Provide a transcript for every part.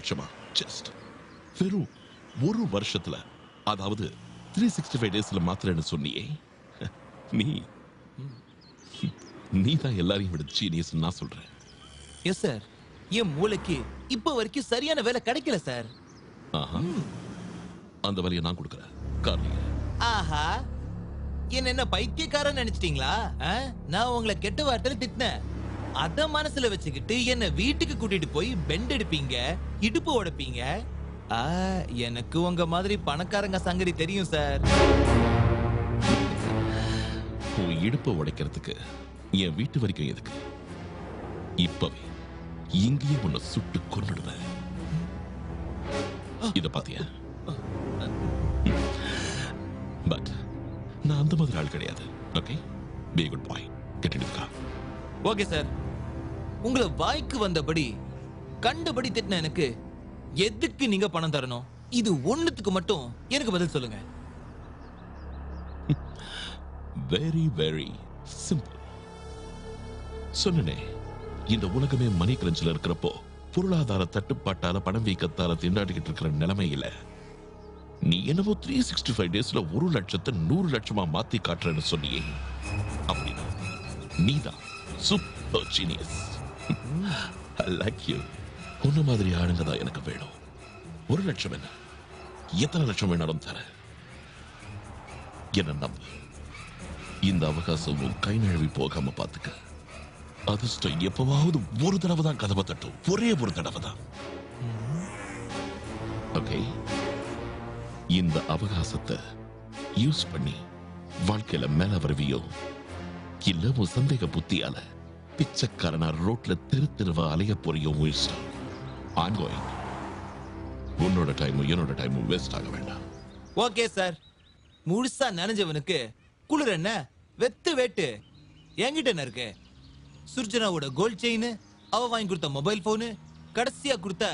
லட்சமா? ஜஸ்ட் வெறும் ஒரு வருஷத்துல, அதாவது 365 டேஸ்ல மாத்திரன்னு சொன்னியே. நீ நீ தான் எல்லாரையும் விட ஜீனியஸ் நான் சொல்றேன். எஸ் சார், என் மூளைக்கு இப்ப வரைக்கும் சரியான வேலை கிடைக்கல சார். ஆஹா, அந்த வேலையை நான் கொடுக்குறேன். காரணம் ஆஹா, என்ன பைத்தியக்காரன் நினைச்சிட்டீங்களா? நான் உங்களை கெட்ட வார்த்தையில திட்டினேன். அத மனசுல வச்சுக்கிட்டு என்ன வீட்டுக்கு கூட்டிட்டு போய் பெண்ட் எடுப்பீங்க, இடுப்பு உடைப்பீங்க. எனக்கு உங்க மாதிரி பணக்காரங்க சங்கதி தெரியும் சார். உன் இடுப்பை உடைக்கிறதுக்கு என் வீட்டு வரைக்கும் எதுக்கு? இப்பவே இங்கேயே உன்னை சுட்டு கொன்னுடுவேன். இத பாத்தியா? பட் நான் அந்த மாதிரி ஆள் கிடையாது. Okay, be good bye. Get in the car. Okay sir. உங்களை வாய்க்கு வந்தபடி கண்டபடி திட்டின எனக்கு எதுக்கு நீங்க பணம் தரணும்? இது ஒண்ணுத்துக்கு மட்டும் எனக்கு பதில் சொல்லுங்க. Very very simple. சொன்னனே, இந்த உலகமே மணி கிரஞ்சில் இருக்கிறப்போ, பொருளாதார தட்டுப்பாட்டால பணம் வீக்கத்தால திண்டாடிக்கிட்டு இருக்கிற நிலைமையில நீ என்னவோ 365 டேஸ்ல 1 லட்சத்தை 100 லட்சமா மாத்தி காட்டுறேன்னு சொன்னியே, அப்படின்னா நீதான் super genius. I like you. உன்ன மாதிரி ஆளுங்க தான் எனக்கு வேணும். 1 லட்சம் என்ன, எத்தனை லட்சம் வேணாலும் தர. என்ன நம்பு. இந்த அவகாசம் உன் கை நழுவி போகாம பாத்துக்க. அதிர்ஷ்டம் எப்பவாவது ஒரு தடவை தான் கதவை தட்டும். ஒரே ஒரு தடவை தான். ஓகே, இந்த அவகாசத்தை யூஸ் பண்ணி வாழ்க்கையில மேல வருவியோ, இல்ல உன் சந்தேக புத்தியால பிச்சைக்காரனா ரோட்ல தெருவா அலைய போறியோ, உன்னோட டைமும் என்னோட டைமும் வேஸ்ட் ஆக வேண்டாம். Okay sir. முழுசா நனைஞ்சவனுக்கு குளிர் என்ன, வெத்து வேட்டு. என்கிட்ட என்ன இருக்கு? சுர்ஜனாவோட கோல்ட் செயின், அவ வாங்கி கொடுத்த மொபைல் போனு, கடைசியா கொடுத்த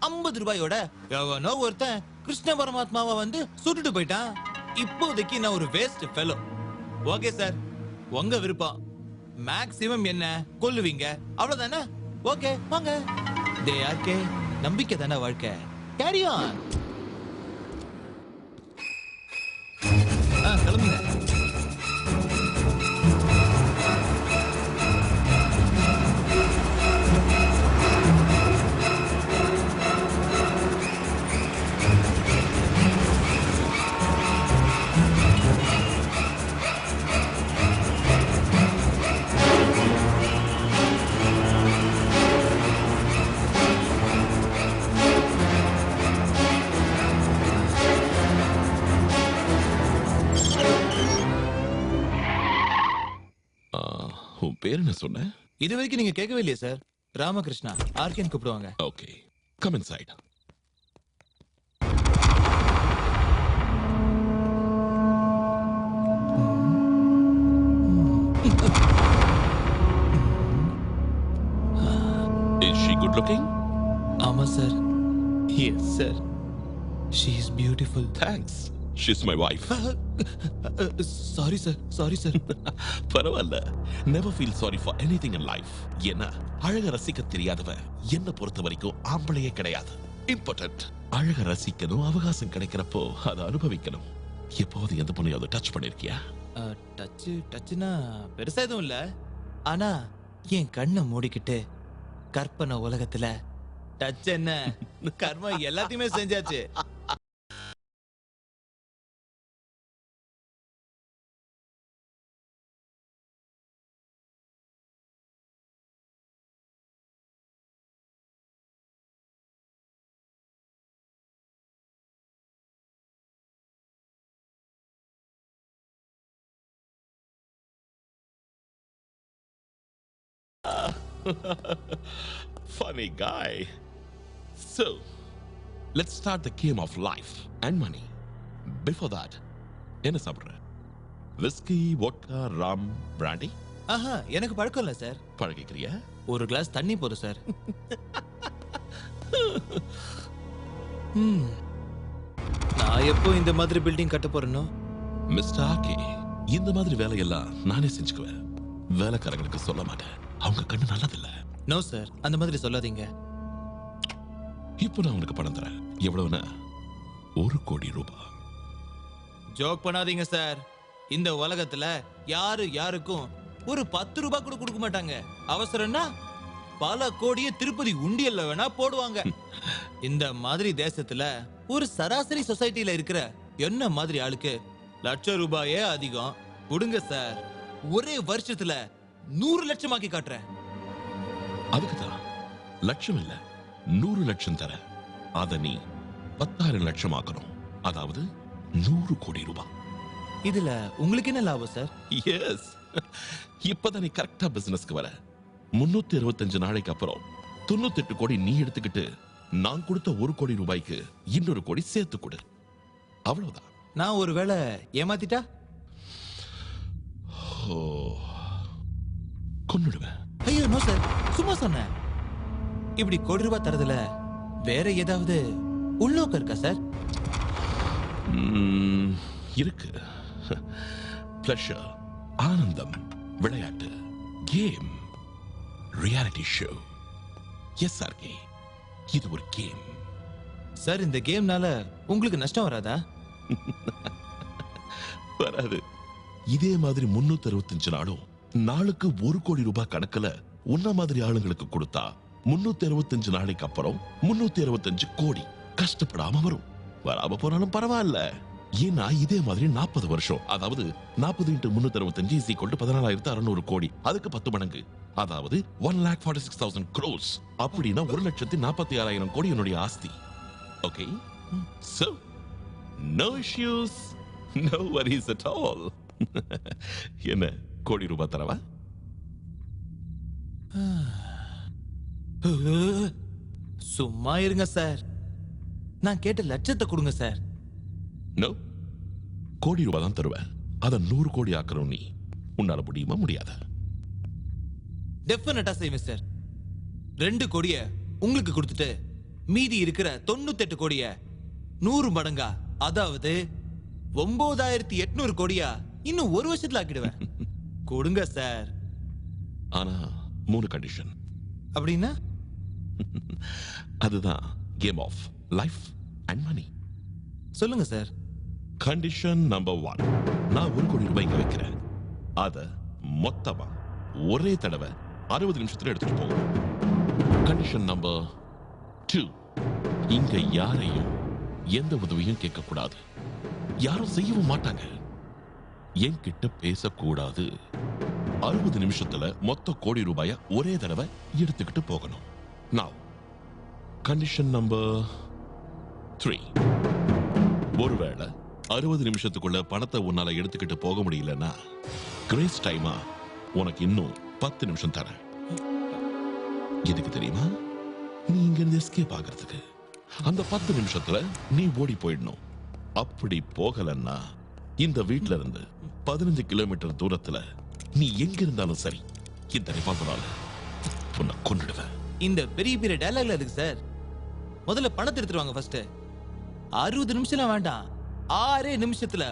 50 ரூபாயோட எவனோ ஒருத்தன் கிருஷ்ண பரமாத்மாவை வந்து சுட்டுட்டு போயிட்டான். இப்போதைக்கு நான் ஒரு வேஸ்ட் ஃபெலோ. ஓகே சார், உங்க விருப்பம். மேக்ஸிமம் என்ன கொல்லுவீங்க, அவ்வளவுதானே? ஓகே, வாங்க. டே யாருக்கே நம்பிக்கை தானே வாழ்க்கை. Carry on. கிளம்புங்க. உன் பேர் என்ன சொன்ன? இது வரைக்கும் நீங்க கேட்கவே இல்லையே சார். ராமகிருஷ்ணா, ஆர்கேன் கூப்பிடுவாங்க. Okay, come inside. Is she good looking? ஆமா sir. Yes sir. She is beautiful. Thanks. She's my wife. Sorry sir, sorry sir. பரவாயில்ல. Never feel sorry for anything in life. ஏன்னா அழக ரசிக்க தெரியாதவ என்ன பொறுத்த வரைக்கும் ஆம்பளையே கிடையாது. இம்பார்ட்டன்ட். அழக ரசிக்கணும், அவகாசம் கிடைக்கிறப்போ அதை அனுபவிக்கணும். எப்போது எந்த பொண்ணையாவது டச் பண்ணிருக்கியா? டச்னா பெருசா எதுவும் இல்ல. ஆனா என் கண்ணை மூடிக்கிட்டு கற்பனை உலகத்துல டச் என்ன, கர்மம் எல்லாத்தையுமே செஞ்சாச்சு. Funny guy. So, let's start the game of life and money. Before that, என்ன சாப்பிடுற? Whisky, vodka, rum, brandy? ஆஹா, எனக்கு பழக்கம் இல்ல சார். பழகிக்கிறியா? ஒரு கிளாஸ் தண்ணி போதும் சார். நான் எப்போ இந்த மாதிரி பில்டிங் கட்ட போறேனோ? மிஸ்டர் ஆகே, இந்த மாதிரி வேலையெல்லாம் நானே செஞ்சுக்குவேன். வேலைக்காரங்களுக்கு சொல்ல மாட்டேன். அவங்க கண்ணு நல்லதில்ல. நோ சார், அந்த மாதிரி சொல்லாதீங்க. இப்போ நான் உனக்கு பணம் தரேன். எவ்வளவுனா 1 கோடி ரூபாய். ஜோக் பண்ணாதீங்க சார். இந்த உலகத்துல யாருக்கும் ஒரு 10 ரூபாய் கூட கொடுக்க மாட்டாங்க. அவசரம்னா பல கோடியை திருப்பதி உண்டியல்ல வேணா போடுவாங்க. இந்த மாதிரி தேசத்துல ஒரு சராசரி சொசைட்டில இருக்கிற என்ன மாதிரி ஆளுக்கு லட்சம் ரூபாயே அதிகம். கொடுங்க சார், ஒரே வருஷத்துல 100 லட்சமாக்கி காட்டுறேன். அதுக்குதான் லட்சம் இல்ல 100 லட்சம் தர. அத நீ 10,000 லட்சம் ஆக்கணும். அதாவது 100 கோடி ரூபாய். இதுல உங்களுக்கு என்ன லாபம் சார்? எஸ், இப்பதான் நீ கரெக்டா பிசினஸ்க்கு வர. 365 நாளைக்கு அப்புறம் 98 கோடி நீ எடுத்துக்கிட்டு நான் கொடுத்த 1 கோடி ரூபாய்க்கு இன்னொரு கோடி சேர்த்து கொடு. அவ்வளவுதான். நான் ஒருவேளை ஏமாத்திட்டா கொன்னுடுவேன். ஐயோ நோ சார், சும்மா சொன்னேன். இப்படி கோடி ரூபாய் தரதுல வேற ஏதாவது உள்நோக்கம் இருக்கா சார்? இருக்கு. பிளஷர், ஆனந்தம், விளையாட்டு, game, reality show. S RK, இது ஒரு கேம். சார், இந்த கேம்னால உங்களுக்கு நஷ்டம் வராதா? வராது. இதே மாதிரி 365 நாளும் நாளுக்கு 1 கோடி ரூபாய் கணக்குல உன்ன மாதிரி ஆளுங்களுக்கு கொடுத்தா 365 நாளைக்கு அப்புறம் 365 கோடி கஷ்டப்படாம வரும். வராம போனாலும் பரவாயில்ல. ஏன்னா இதே மாதிரி 40 வருஷம், அதாவது 40 × 365 = 14,600 கோடி. அதுக்கு 10 மடங்கு, அதாவது 1,46,000 crores. அப்படின்னா 1,46,000 கோடி என்னுடைய ஆஸ்தி. Okay, so no issues, no worries at all. என்ன கோடி ரூபாய் தரவா? சும்மா இருங்க சார். நான் கேட்ட லட்சத்தை கொடுங்க சார். நோ, கோடி ரூபாய் தான் தருவேன். அத 100 கோடி ஆக்கணும். நீ உன்னால முடியுமா? முடியாதா? டெஃபினட்டா செய்வேன் சார். 2 கோடிய உங்களுக்கு கொடுத்துட்டு மீதி இருக்கிற 98 கோடிய 100 மடங்கா, அதாவது 9,800 கோடியா இன்னும் 1 வருஷத்துல ஆக்கிடுவேன். கொடுங்க சார். ஆனா 3 கண்டிஷன். அப்படின்னா? அதுதான் game of life and money. சொல்லுங்க சார். கண்டிஷன் நம்பர் 1, நான் 1 கோடி ரூபாய் இங்க வைக்கிறேன். அத மொத்தமா ஒரே தடவை 60 நிமிஷத்துல எடுத்துட்டு போகும். கண்டிஷன் நம்பர் 2, இங்க யாரையும் எந்த உதவியும் கேட்க கூடாது. யாரும் செய்யவும் மாட்டாங்க. என்கிட்ட பேசக்கூடாது. 60 நிமிஷத்துல மொத்த கோடி ரூபாய ஒரே தடவை எடுத்துக்கிட்டு போகணும். நான் கண்டிஷன் நம்பர் 3, ஒருவேளை 60 நிமிஷத்துக்குள்ள பணத்தை உன்னால எடுத்துக்கிட்டு போக முடியலன்னா கிரேஸ் டைமா உனக்கு இன்னும் 10 நிமிஷம் தரேன். எதுக்கு தெரியுமா? நீ இங்க இருந்து எஸ்கேப் ஆகிறதுக்கு. அந்த 10 நிமிஷத்துல நீ ஓடி போயிடணும். அப்படி போகலன்னா இந்த வீட்ல இருந்து 15 கிலோமீட்டர் தூரத்துல நீ எங்க இருந்தாலும் சரி, இந்த ரிவால்வரால உன்னை கொன்னுடுவேன். இந்த பெரிய பெரிய டயலாக்ல இருக்கு சார். முதல்ல பணத்தை எடுத்துட்டு வாங்க ஃபர்ஸ்ட். 60 நிமிஷம் வேண்டாம், 6 நிமிஷத்துல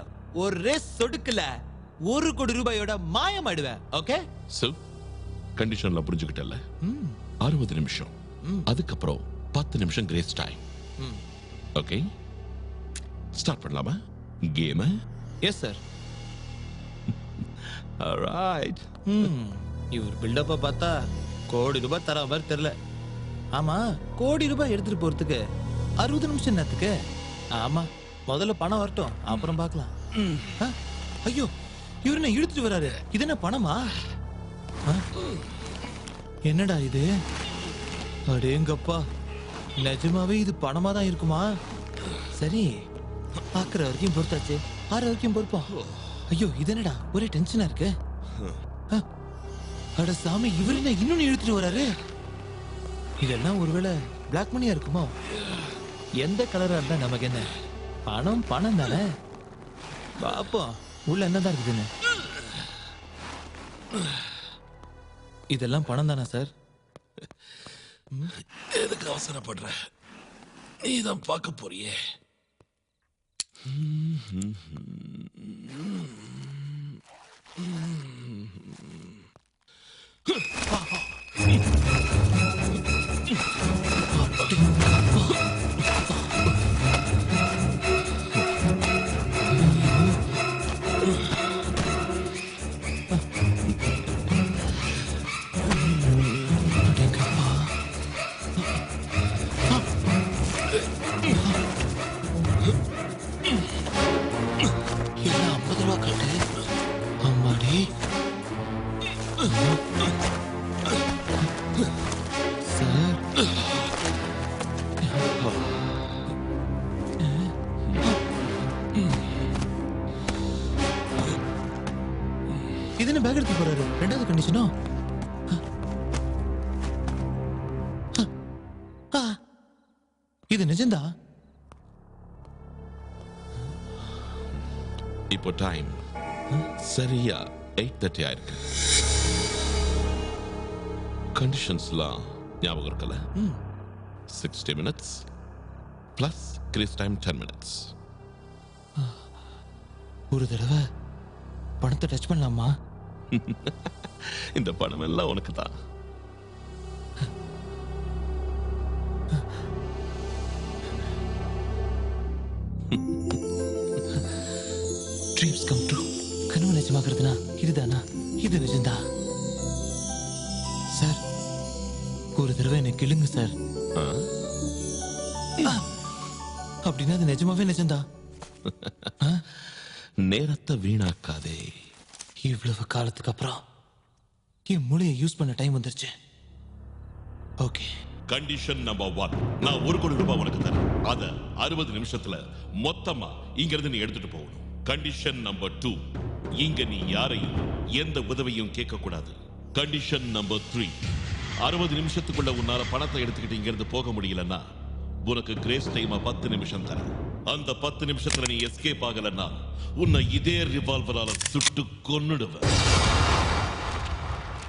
ஒரே சொடுக்கல 1 கோடி ரூபாயோட மாயமாயிடுவேன். ஓகே? சோ கண்டிஷன்ல புரிஞ்சுக்கிட்டல. 60 நிமிஷம், அதுக்கப்புறம் 10 நிமிஷம் கிரேஸ் டைம். ஓகே, ஸ்டார்ட் பண்ணலாமா கேம்? Yes sir. ஆல்ரைட். இவர் பில்டப்ப பார்த்தா கோடி ரூபாய் தர மாதிரி தெரியல. ஆமா, கோடி ரூபாய் எடுத்துட்டு போறதுக்கு 60 நிமிஷம் நேரத்துக்கு? ஆமா, முதல்ல பணம் வரட்டும், அப்புறம் பார்க்கலாம். ஐயோ, இவர் என்ன இழுத்துட்டு வராரு? இது என்ன பணமா? என்னடா இது? அடேங்கப்பா, நிஜமாவே இது பணமா தான் இருக்குமா? சரி, பாக்குற வரைக்கும் பொறுத்தாச்சு, ஆற வரைக்கும் பொறுப்போம். ஐயோ, இது என்னடா ஒரே டென்ஷனா இருக்கு? அட சாமி, இவர் என்ன இன்னொன்னு இழுத்துட்டு வராரு? இதெல்லாம் ஒருவேளை பிளாக் மணியா இருக்குமோ? எந்த கலரா இருந்தா நமக்கு என்ன? பணம் பணம் தானே. பாப்போம் உள்ள என்னதான் இருக்குதுன்னு. இதெல்லாம் பணம் தானே சார்? எதுக்கு அவசரப்படுற? நீதான் பார்க்க போறியே. என்ன 50 ரூபா கட்டு? அம்மாடி. சார், இது என்ன பேக் எடுத்து போறாரு? ரெண்டாவது கண்டிஷனோ? இது நிஜம்தா? இப்போ டைம் சரியா 8:30 ஆயிருக்கு. கண்டிஷன்ஸ்லாம் ஞாபகம் இருக்கல? 60 minutes plus grace time 10 minutes. ஒரு தடவை பணத்தை டச் பண்ணலாமா? இந்த பணம் எல்லாம் உனக்கு தான். Dreams come true. கனவு நிஜமாக்குறதுனா இதுதானா? இது நிஜம்தா சார். ஒரு தடவை என்ன கிளுங்க சார். அப்படின்னா அது நிஜமாவே நிஜம்தா? நேரத்தை வீணாக்காதே. இவ்வளவு காலத்துக்கு அப்புறம் என் மூளையை யூஸ் பண்ண டைம் வந்துருச்சு. ஓகே. கண்டிஷன் நம்பர் 1, நான் 1 கோடி ரூபாய் உனக்கு தரேன். அத 60 நிமிஷத்துல மொத்தமா இங்க இருந்து நீ எடுத்துட்டு போகணும். கண்டிஷன் நம்பர் 2, இங்க நீ யாரையும் எந்த உதவியும் கேட்க கூடாது. கண்டிஷன் நம்பர் 3, 60 நிமிஷத்துக்குள்ள உன்னால பணத்தை எடுத்துக்கிட்டு இங்க இருந்து போக முடியலன்னா உனக்கு கிரேஸ் டைம் 10 நிமிஷம் தரேன். அந்த 10 நிமிஷத்துல நீ எஸ்கேப் ஆகலன்னா உன்னை இதே ரிவால்வரால சுட்டு கொன்னுடுவேன்.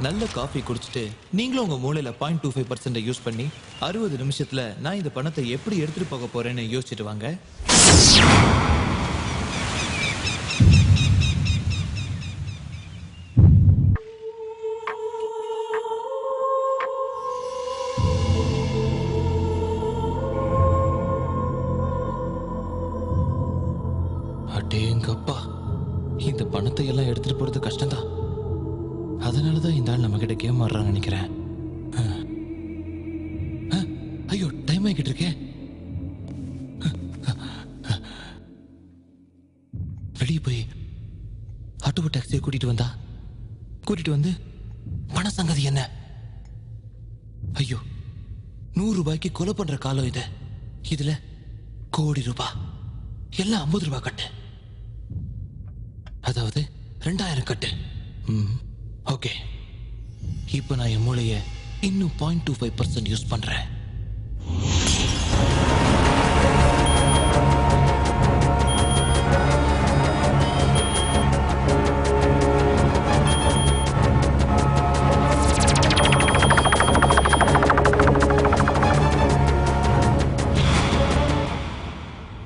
நல்ல காஃபி குடிச்சிட்டு நீங்களும் உங்க மூளையில 0.25% யூஸ் பண்ணி 60 நிமிஷத்துல நான் இந்த பணத்தை எப்படி எடுத்துட்டு போக போறேன்னு யோசிச்சுட்டு வாங்க. அடேங்கப்பா, இந்த பணத்தை எல்லாம் எடுத்துட்டு போறது கஷ்டம்தான். அதனாலதான் இந்த ஆள் நம்ம கிட்ட கேம் ஆடுறான்னு நினைக்கிறேன். ஐயோ, டைம் ஆகிட்டு இருக்கே. வெளியே போய் ஆட்டோ டாக்ஸியை கூட்டிட்டு வந்து பண சங்கதி என்ன? ஐயோ, 100 ரூபாய்க்கு கொலை பண்ற காலம் இது. இதுல கோடி ரூபாய் எல்லாம் 50 ரூபாய் கட்டு, அதாவது 2000 கட்டு. ஓகே, இப்போ நான் என் மூளையை இன்னும் 0.25% யூஸ் பண்றேன்.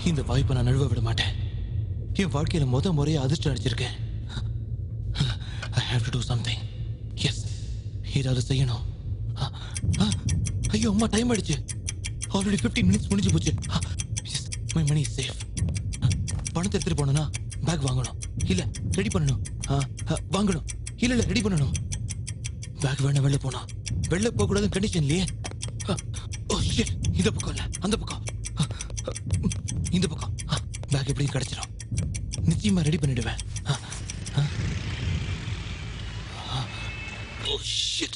இந்த வாய்ப்பை நான் நழுவ விட மாட்டேன். என் வாழ்க்கையில முறையா அதிர்ஷ்டம் அடிச்சிருக்கேன். I have to do something. Yes, ஏதாவது செய்யணும். ஐயோ அம்மா, டைம் ஆயிடுச்சு. ஆல்ரெடி 15 minutes முடிஞ்சு போச்சு. Yes, my money is safe. பணத்தை எடுத்துட்டு போனா பேக் வாங்கணும், இல்ல ரெடி பண்ணணும். வாங்கணும், இல்ல ரெடி பண்ணணும். பேக் வேணா வெளில போனா வெளில போக கூடாது கண்டிஷன் இல்லையே. ஓ ஷிட், இந்த பக்கம் இல்ல அந்த பக்கம், இந்த பக்கம். பேக் எப்படியும் கிடைச்சிடும். நிச்சயமா ரெடி பண்ணிடுவேன். Oh shit.